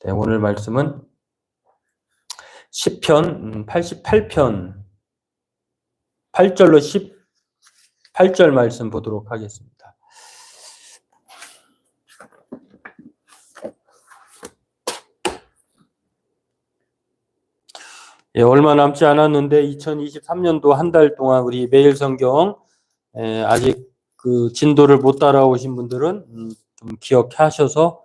네, 오늘 말씀은 시편 88편 8절로 18절 말씀 보도록 하겠습니다. 예, 얼마 남지 않았는데 2023년도 한 달 동안 우리 매일 성경 아직 그 진도를 못 따라오신 분들은 좀 기억하셔서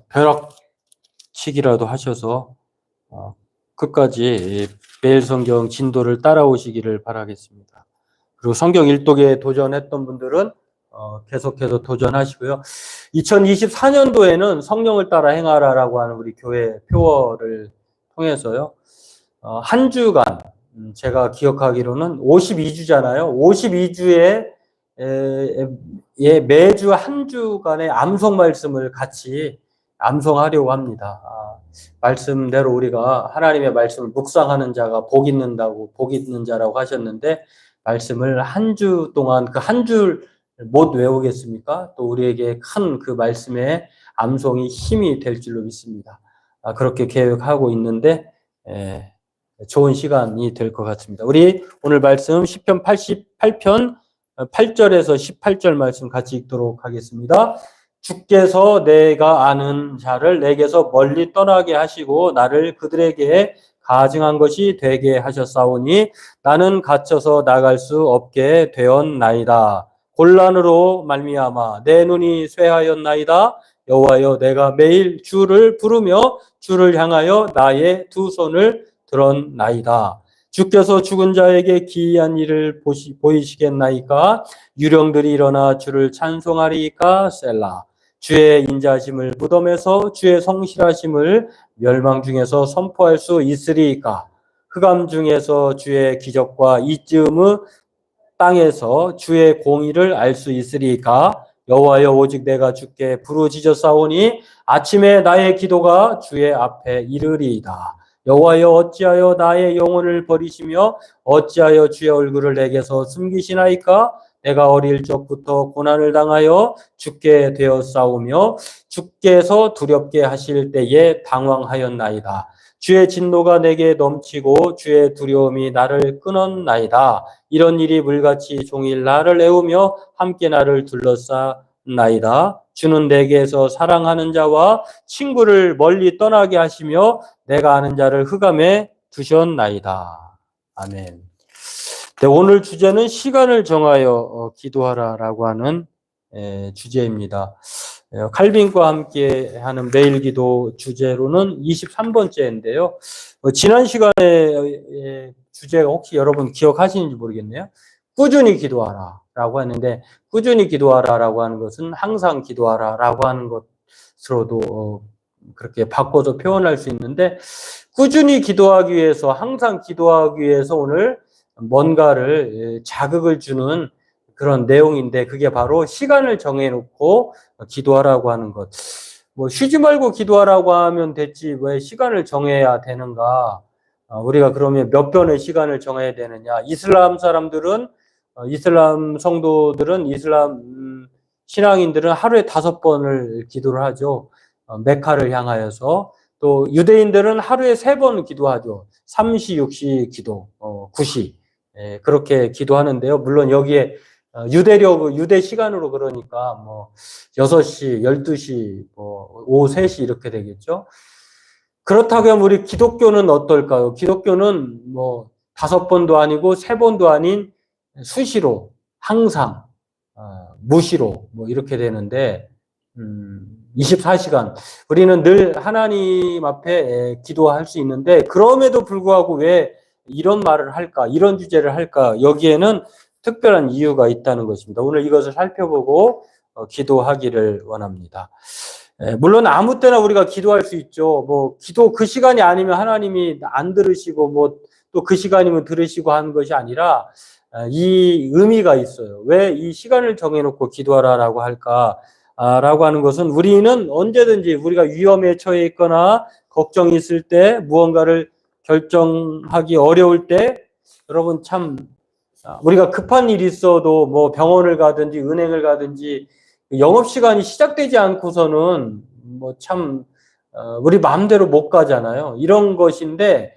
벼락치기라도 하셔서 끝까지 매일 성경 진도를 따라오시기를 바라겠습니다. 그리고 성경 일독에 도전했던 분들은 계속해서 도전하시고요. 2024년도에는 성령을 따라 행하라라고 하는 우리 교회 표어를 통해서요. 한 주간 제가 기억하기로는 52주잖아요. 52주에 매주 한 주간의 암송 말씀을 같이 암송하려고 합니다. 말씀대로 우리가 하나님의 말씀을 묵상하는 자가 복 있는 자라고 하셨는데 말씀을 한 주 동안 그 한 줄 못 외우겠습니까? 또 우리에게 큰 그 말씀의 암송이 힘이 될 줄로 믿습니다. 그렇게 계획하고 있는데 좋은 시간이 될 것 같습니다. 우리 오늘 말씀 시편 88편 8절에서 18절 말씀 같이 읽도록 하겠습니다. 주께서 내가 아는 자를 내게서 멀리 떠나게 하시고 나를 그들에게 가증한 것이 되게 하셨사오니 나는 갇혀서 나갈 수 없게 되었나이다. 곤란으로 말미암아 내 눈이 쇠하였나이다. 여호와여, 내가 매일 주를 부르며 주를 향하여 나의 두 손을 들었나이다. 주께서 죽은 자에게 기이한 일을 보이시겠나이까? 유령들이 일어나 주를 찬송하리이까? 셀라. 주의 인자심을 무덤에서 주의 성실하심을 멸망 중에서 선포할 수 있으리이까? 흑암 중에서 주의 기적과 이쯤의 땅에서 주의 공의를 알 수 있으리이까? 여호와여, 오직 내가 주께 부르짖었사오니 아침에 나의 기도가 주의 앞에 이르리이다. 여호와여, 어찌하여 나의 영혼을 버리시며 어찌하여 주의 얼굴을 내게서 숨기시나이까? 내가 어릴 적부터 고난을 당하여 죽게 되었사오며 주께서 두렵게 하실 때에 당황하였나이다. 주의 진노가 내게 넘치고 주의 두려움이 나를 끊었나이다. 이런 일이 물같이 종일 나를 애우며 함께 나를 둘러싸나이다. 주는 내게서 사랑하는 자와 친구를 멀리 떠나게 하시며 내가 아는 자를 흑암에 두셨나이다. 아멘. 네, 오늘 주제는 시간을 정하여 기도하라라고 하는 주제입니다. 칼빈과 함께 하는 매일 기도 주제로는 23번째인데요. 지난 시간에 주제가 혹시 여러분 기억하시는지 모르겠네요. 꾸준히 기도하라라고 했는데 꾸준히 기도하라라고 하는 것은 항상 기도하라라고 하는 것으로도 그렇게 바꿔서 표현할 수 있는데 꾸준히 기도하기 위해서 항상 기도하기 위해서 오늘 뭔가를 자극을 주는 그런 내용인데 그게 바로 시간을 정해놓고 기도하라고 하는 것. 뭐 쉬지 말고 기도하라고 하면 됐지 왜 시간을 정해야 되는가? 우리가 그러면 몇 번의 시간을 정해야 되느냐? 이슬람 사람들은 이슬람 성도들은 이슬람 신앙인들은 하루에 5번을 기도를 하죠. 메카를 향하여서. 또 유대인들은 하루에 3번 기도하죠. 3시, 6시 기도, 9시. 그렇게 기도하는데요. 물론 여기에 유대 시간으로 그러니까 뭐 6시, 12시, 뭐 오후 3시 이렇게 되겠죠. 그렇다고 하면 우리 기독교는 어떨까요? 기독교는 뭐 5번도 아니고 3번도 아닌 수시로 항상 무시로 뭐 이렇게 되는데 24시간 우리는 늘 하나님 앞에 기도할 수 있는데 그럼에도 불구하고 왜 이런 말을 할까? 이런 주제를 할까? 여기에는 특별한 이유가 있다는 것입니다. 오늘 이것을 살펴보고 기도하기를 원합니다. 물론 아무 때나 우리가 기도할 수 있죠. 뭐 기도 그 시간이 아니면 하나님이 안 들으시고 뭐 또 그 시간이면 들으시고 하는 것이 아니라 이 의미가 있어요. 왜 이 시간을 정해놓고 기도하라라고 할까? 라고 하는 것은 우리는 언제든지 우리가 위험에 처해 있거나 걱정이 있을 때 무언가를 결정하기 어려울 때 여러분 참 우리가 급한 일이 있어도 뭐 병원을 가든지 은행을 가든지 영업시간이 시작되지 않고서는 뭐 참 우리 마음대로 못 가잖아요. 이런 것인데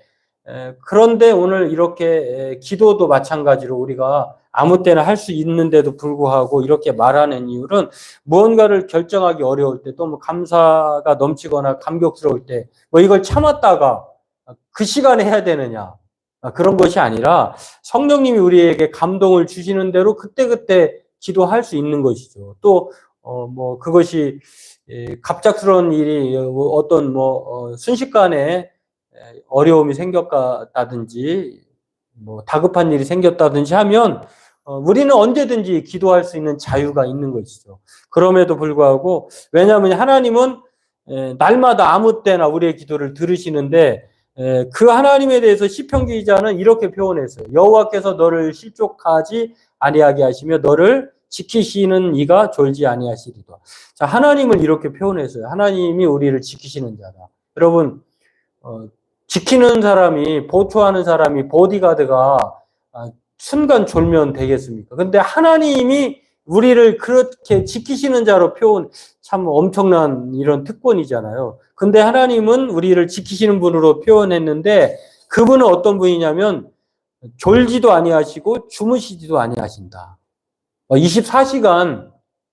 그런데 오늘 이렇게 기도도 마찬가지로 우리가 아무 때나 할 수 있는데도 불구하고 이렇게 말하는 이유는 무언가를 결정하기 어려울 때 또 뭐 감사가 넘치거나 감격스러울 때 뭐 이걸 참았다가 그 시간에 해야 되느냐 그런 것이 아니라 성령님이 우리에게 감동을 주시는 대로 그때그때 기도할 수 있는 것이죠. 또 뭐 그것이 갑작스러운 일이 어떤 순식간에 어려움이 생겼다든지 뭐 다급한 일이 생겼다든지 하면 우리는 언제든지 기도할 수 있는 자유가 있는 것이죠. 그럼에도 불구하고 왜냐하면 하나님은 날마다 아무 때나 우리의 기도를 들으시는데 그 하나님에 대해서 시편 기자는 이렇게 표현했어요. 여호와께서 너를 실족하지 아니하게 하시며 너를 지키시는 이가 졸지 아니하시리다. 자, 하나님을 이렇게 표현했어요. 하나님이 우리를 지키시는 자다. 여러분 지키는 사람이 보초하는 사람이 보디가드가 순간 졸면 되겠습니까? 근데 하나님이 우리를 그렇게 지키시는 자로 표현 참 엄청난 이런 특권이잖아요. 근데 하나님은 우리를 지키시는 분으로 표현했는데 그분은 어떤 분이냐면 졸지도 아니하시고 주무시지도 아니하신다. 24시간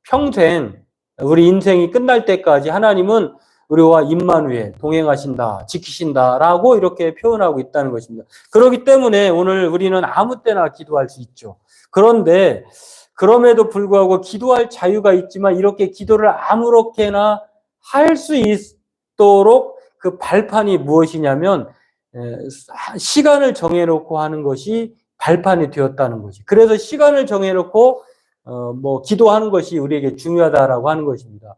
평생 우리 인생이 끝날 때까지 하나님은 우리와 임마누엘 동행하신다, 지키신다라고 이렇게 표현하고 있다는 것입니다. 그렇기 때문에 오늘 우리는 아무 때나 기도할 수 있죠. 그런데 그럼에도 불구하고 기도할 자유가 있지만 이렇게 기도를 아무렇게나 할 수 있도록 그 발판이 무엇이냐면 시간을 정해놓고 하는 것이 발판이 되었다는 것이. 그래서 시간을 정해놓고 기도하는 것이 우리에게 중요하다라고 하는 것입니다.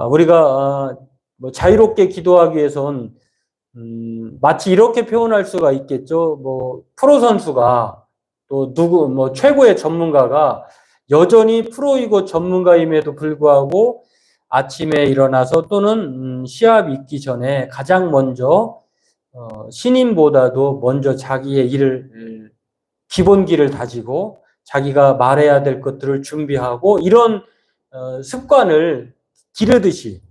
우리가 자유롭게 기도하기 위해선 마치 이렇게 표현할 수가 있겠죠. 프로 선수가 또 최고의 전문가가 여전히 프로이고 전문가임에도 불구하고 아침에 일어나서 또는 시합 있기 전에 가장 먼저 신인보다도 먼저 자기의 일을 기본기를 다지고 자기가 말해야 될 것들을 준비하고 이런 습관을 기르듯이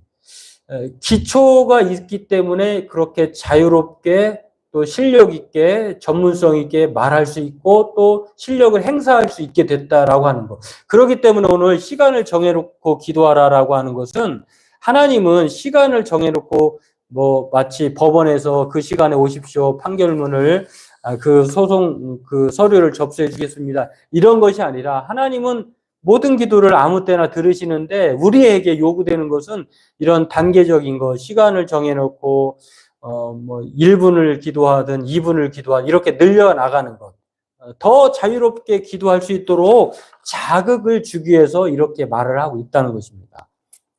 기초가 있기 때문에 그렇게 자유롭게 또 실력 있게 전문성 있게 말할 수 있고 또 실력을 행사할 수 있게 됐다라고 하는 것. 그렇기 때문에 오늘 시간을 정해놓고 기도하라라고 하는 것은 하나님은 시간을 정해놓고 마치 법원에서 그 시간에 오십시오 판결문을 그 소송 그 서류를 접수해 주겠습니다. 이런 것이 아니라 하나님은 모든 기도를 아무 때나 들으시는데 우리에게 요구되는 것은 이런 단계적인 것, 시간을 정해놓고 1분을 기도하든 2분을 기도하든 이렇게 늘려나가는 것. 더 자유롭게 기도할 수 있도록 자극을 주기 위해서 이렇게 말을 하고 있다는 것입니다.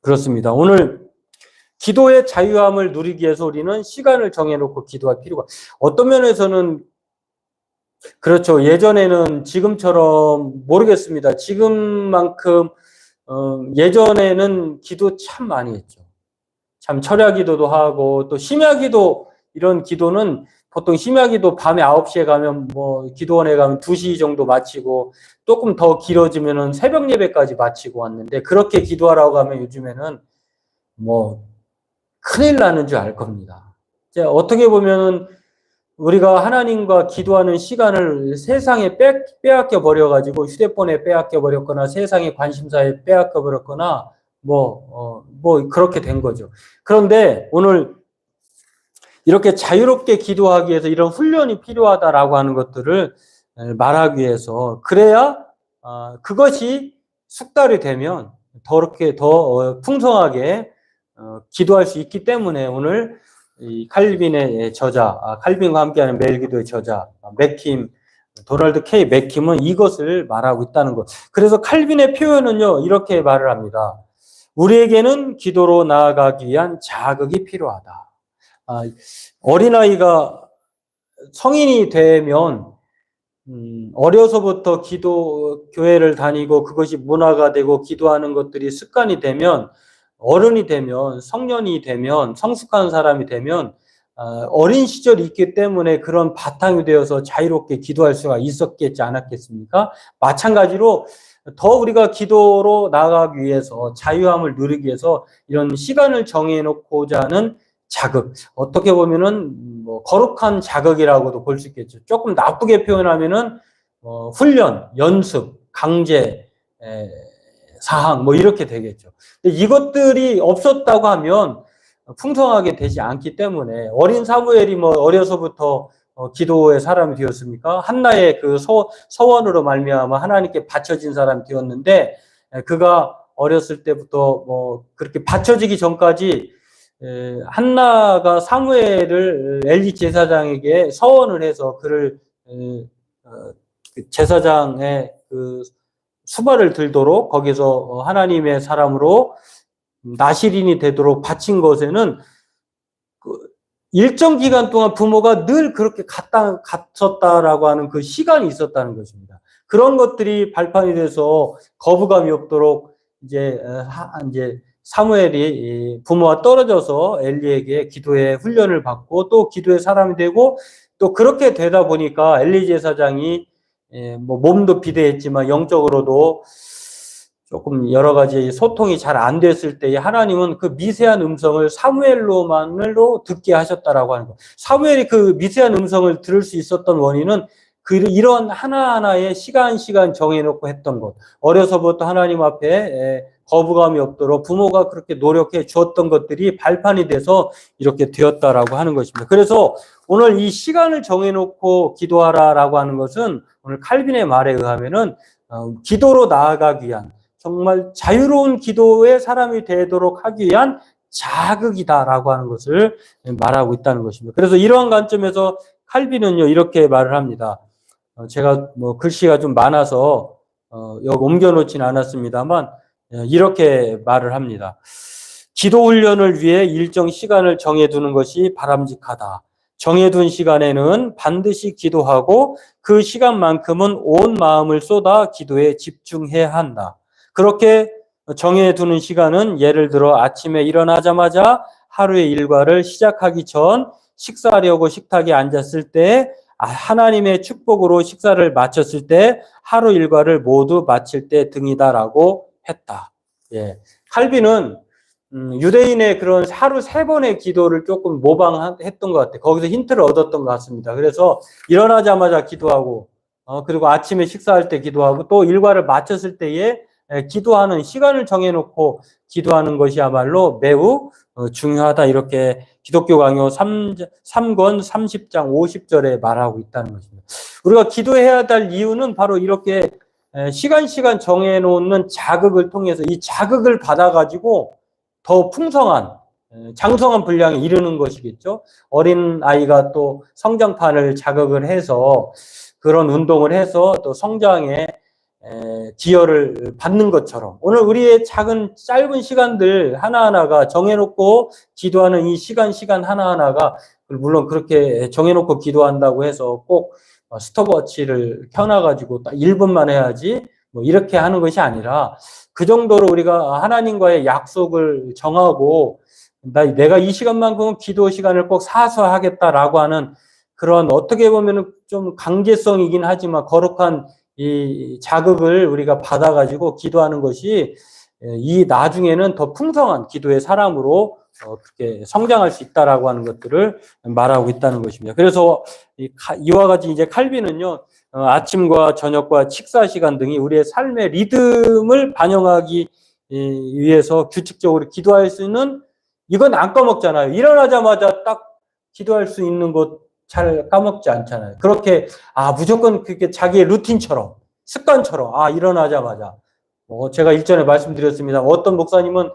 그렇습니다. 오늘 기도의 자유함을 누리기 위해서 우리는 시간을 정해놓고 기도할 필요가 어떤 면에서는 그렇죠. 예전에는 지금처럼 모르겠습니다. 지금만큼 예전에는 기도 참 많이 했죠. 참 철야 기도도 하고 또 심야 기도 이런 기도는 보통 심야 기도 밤에 9시에 가면 기도원에 가면 2시 정도 마치고 조금 더 길어지면은 새벽 예배까지 마치고 왔는데 그렇게 기도하라고 하면 요즘에는 큰일 나는 줄 알 겁니다. 이제 어떻게 보면은 우리가 하나님과 기도하는 시간을 세상에 빼앗겨 버려가지고 휴대폰에 빼앗겨 버렸거나 세상의 관심사에 빼앗겨 버렸거나 그렇게 된 거죠. 그런데 오늘 이렇게 자유롭게 기도하기 위해서 이런 훈련이 필요하다라고 하는 것들을 말하기 위해서 그래야 그것이 숙달이 되면 더 풍성하게 기도할 수 있기 때문에 오늘 이 칼빈의 저자, 칼빈과 함께하는 매일 기도의 저자 도널드 K 맥킴은 이것을 말하고 있다는 것. 그래서 칼빈의 표현은요 이렇게 말을 합니다. 우리에게는 기도로 나아가기 위한 자극이 필요하다. 어린아이가 성인이 되면 어려서부터 교회를 다니고 그것이 문화가 되고 기도하는 것들이 습관이 되면 어른이 되면 성년이 되면 성숙한 사람이 되면 어린 시절이 있기 때문에 그런 바탕이 되어서 자유롭게 기도할 수가 있었겠지 않았겠습니까? 마찬가지로 더 우리가 기도로 나아가기 위해서 자유함을 누리기 위해서 이런 시간을 정해놓고자 하는 자극, 어떻게 보면은 뭐 거룩한 자극이라고도 볼 수 있겠죠. 조금 나쁘게 표현하면은 훈련, 연습, 강제, 사항 뭐 이렇게 되겠죠. 근데 이것들이 없었다고 하면 풍성하게 되지 않기 때문에 어린 사무엘이 뭐 어려서부터 기도의 사람이 되었습니까? 한나의 그 서원으로 말미암아 하나님께 바쳐진 사람이 되었는데 그가 어렸을 때부터 뭐 그렇게 바쳐지기 전까지 한나가 사무엘을 엘리 제사장에게 서원을 해서 그를 제사장의 그 수발을 들도록 거기서 하나님의 사람으로 나실인이 되도록 바친 것에는 그 일정 기간 동안 부모가 늘 그렇게 갔었다라고 하는 그 시간이 있었다는 것입니다. 그런 것들이 발판이 돼서 거부감이 없도록 이제 사무엘이 부모와 떨어져서 엘리에게 기도의 훈련을 받고 또 기도의 사람이 되고 또 그렇게 되다 보니까 엘리 제사장이 뭐 몸도 비대했지만 영적으로도 조금 여러 가지 소통이 잘 안 됐을 때에 하나님은 그 미세한 음성을 사무엘로만으로 듣게 하셨다라고 하는 거. 사무엘이 그 미세한 음성을 들을 수 있었던 원인은 이런 하나하나의 시간 정해놓고 했던 것. 어려서부터 하나님 앞에 거부감이 없도록 부모가 그렇게 노력해 주었던 것들이 발판이 돼서 이렇게 되었다라고 하는 것입니다. 그래서 오늘 이 시간을 정해놓고 기도하라라고 하는 것은 오늘 칼빈의 말에 의하면은 기도로 나아가기 위한 정말 자유로운 기도의 사람이 되도록 하기 위한 자극이다라고 하는 것을 말하고 있다는 것입니다. 그래서 이러한 관점에서 칼빈은요 이렇게 말을 합니다. 제가 뭐 글씨가 좀 많아서 여기 옮겨놓지는 않았습니다만 이렇게 말을 합니다. 기도 훈련을 위해 일정 시간을 정해두는 것이 바람직하다. 정해둔 시간에는 반드시 기도하고 그 시간만큼은 온 마음을 쏟아 기도에 집중해야 한다. 그렇게 정해두는 시간은 예를 들어 아침에 일어나자마자 하루의 일과를 시작하기 전 식사하려고 식탁에 앉았을 때 하나님의 축복으로 식사를 마쳤을 때 하루 일과를 모두 마칠 때 등이다라고 했다. 예. 칼빈은 유대인의 그런 하루 3번의 기도를 조금 모방했던 것 같아요. 거기서 힌트를 얻었던 것 같습니다. 그래서 일어나자마자 기도하고 그리고 아침에 식사할 때 기도하고 또 일과를 마쳤을 때에 기도하는 시간을 정해놓고 기도하는 것이야말로 매우 중요하다. 이렇게 기독교 강요 3권 30장 50절에 말하고 있다는 것입니다. 우리가 기도해야 될 이유는 바로 이렇게 시간 정해놓는 자극을 통해서 이 자극을 받아가지고 더 풍성한 장성한 분량에 이르는 것이겠죠. 어린 아이가 또 성장판을 자극을 해서 그런 운동을 해서 또 성장에 기여를 받는 것처럼 오늘 우리의 짧은 시간들 하나하나가 정해놓고 기도하는 이 시간 하나하나가 물론 그렇게 정해놓고 기도한다고 해서 꼭 스톱워치를 켜놔가지고 딱 1분만 해야지 뭐 이렇게 하는 것이 아니라 그 정도로 우리가 하나님과의 약속을 정하고 내가 이 시간만큼은 기도 시간을 꼭 사수하겠다라고 하는 그런 어떻게 보면 좀 강제성이긴 하지만 거룩한 이 자극을 우리가 받아가지고 기도하는 것이 이 나중에는 더 풍성한 기도의 사람으로 그렇게 성장할 수 있다라고 하는 것들을 말하고 있다는 것입니다. 그래서 이와 같이 이제 칼빈은요, 아침과 저녁과 식사 시간 등이 우리의 삶의 리듬을 반영하기 위해서 규칙적으로 기도할 수 있는 이건 안 까먹잖아요. 일어나자마자 딱 기도할 수 있는 것 잘 까먹지 않잖아요. 그렇게 무조건 그게 자기의 루틴처럼 습관처럼 일어나자마자 제가 일전에 말씀드렸습니다. 어떤 목사님은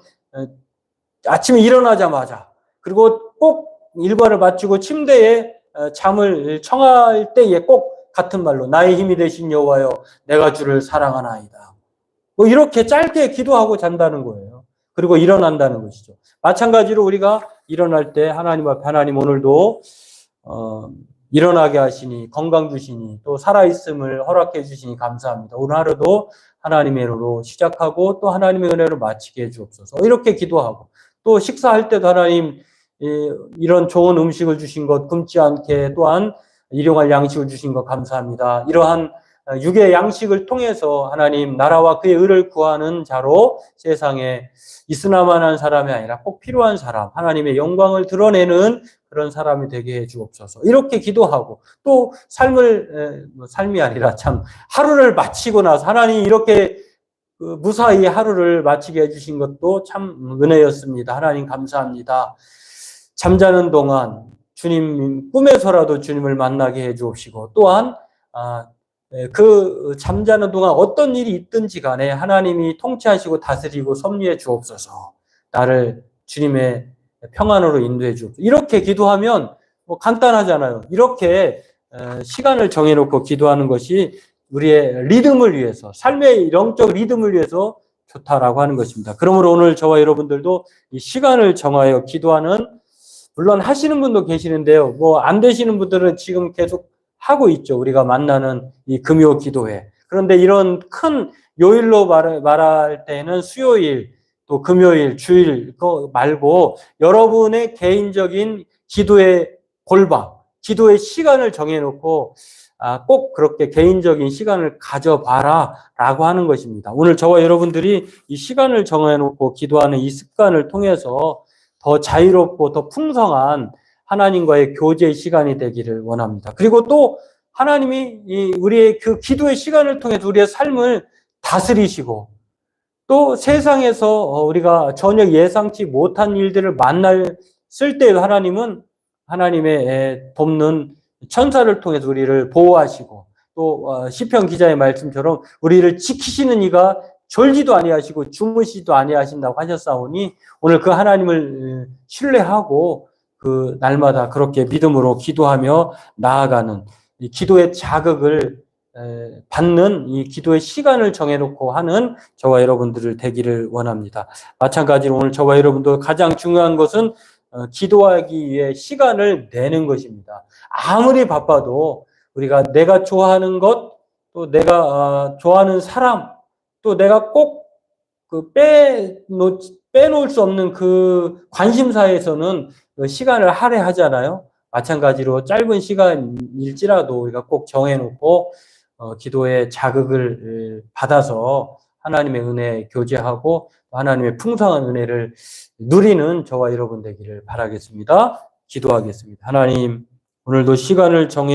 아침에 일어나자마자 그리고 꼭 일과를 마치고 침대에 잠을 청할 때에 꼭 같은 말로 나의 힘이 되신 여호와여 내가 주를 사랑하나이다. 뭐 이렇게 짧게 기도하고 잔다는 거예요. 그리고 일어난다는 것이죠. 마찬가지로 우리가 일어날 때 하나님 앞에 하나님 오늘도 일어나게 하시니 건강 주시니 또 살아있음을 허락해 주시니 감사합니다. 오늘 하루도 하나님의 은혜로 시작하고 또 하나님의 은혜로 마치게 해 주옵소서. 이렇게 기도하고 또 식사할 때도 하나님 이런 좋은 음식을 주신 것 굶지 않게 또한 일용할 양식을 주신 것 감사합니다. 이러한 육의 양식을 통해서 하나님 나라와 그의 의를 구하는 자로 세상에 있으나마나 사람이 아니라 꼭 필요한 사람, 하나님의 영광을 드러내는 그런 사람이 되게 해 주옵소서. 이렇게 기도하고 또 삶이 아니라 참 하루를 마치고 나서 하나님 이렇게 무사히 하루를 마치게 해주신 것도 참 은혜였습니다. 하나님 감사합니다. 잠자는 동안 주님 꿈에서라도 주님을 만나게 해 주옵시고 또한 그 잠자는 동안 어떤 일이 있든지 간에 하나님이 통치하시고 다스리고 섭리해 주옵소서. 나를 주님의 평안으로 인도해 주옵소서. 이렇게 기도하면 뭐 간단하잖아요. 이렇게 시간을 정해놓고 기도하는 것이 우리의 리듬을 위해서, 삶의 영적 리듬을 위해서 좋다라고 하는 것입니다. 그러므로 오늘 저와 여러분들도 이 시간을 정하여 기도하는, 물론 하시는 분도 계시는데요. 뭐 안 되시는 분들은 지금 계속 하고 있죠. 우리가 만나는 이 금요 기도회. 그런데 이런 큰 요일로 말할 때는 수요일, 또 금요일, 주일 그거 말고 여러분의 개인적인 기도의 골방, 기도의 시간을 정해놓고 꼭 그렇게 개인적인 시간을 가져봐라 라고 하는 것입니다. 오늘 저와 여러분들이 이 시간을 정해놓고 기도하는 이 습관을 통해서 더 자유롭고 더 풍성한 하나님과의 교제의 시간이 되기를 원합니다. 그리고 또 하나님이 우리의 그 기도의 시간을 통해서 우리의 삶을 다스리시고 또 세상에서 우리가 전혀 예상치 못한 일들을 만났을 때 하나님은 하나님의 돕는 천사를 통해서 우리를 보호하시고 또 시편 기자의 말씀처럼 우리를 지키시는 이가 졸지도 아니하시고 주무시지도 아니하신다고 하셨사오니 오늘 그 하나님을 신뢰하고 그 날마다 그렇게 믿음으로 기도하며 나아가는 이 기도의 자극을 받는 이 기도의 시간을 정해놓고 하는 저와 여러분들을 되기를 원합니다. 마찬가지로 오늘 저와 여러분도 가장 중요한 것은 기도하기 위해 시간을 내는 것입니다. 아무리 바빠도 우리가 내가 좋아하는 것, 또 내가 좋아하는 사람, 또 내가 꼭 빼놓을 수 없는 그 관심사에서는 시간을 할애하잖아요. 마찬가지로 짧은 시간일지라도 우리가 꼭 정해놓고 기도의 자극을 받아서 하나님의 은혜에 교제하고 하나님의 풍성한 은혜를 누리는 저와 여러분 되기를 바라겠습니다. 기도하겠습니다. 하나님, 오늘도 시간을 정해놓고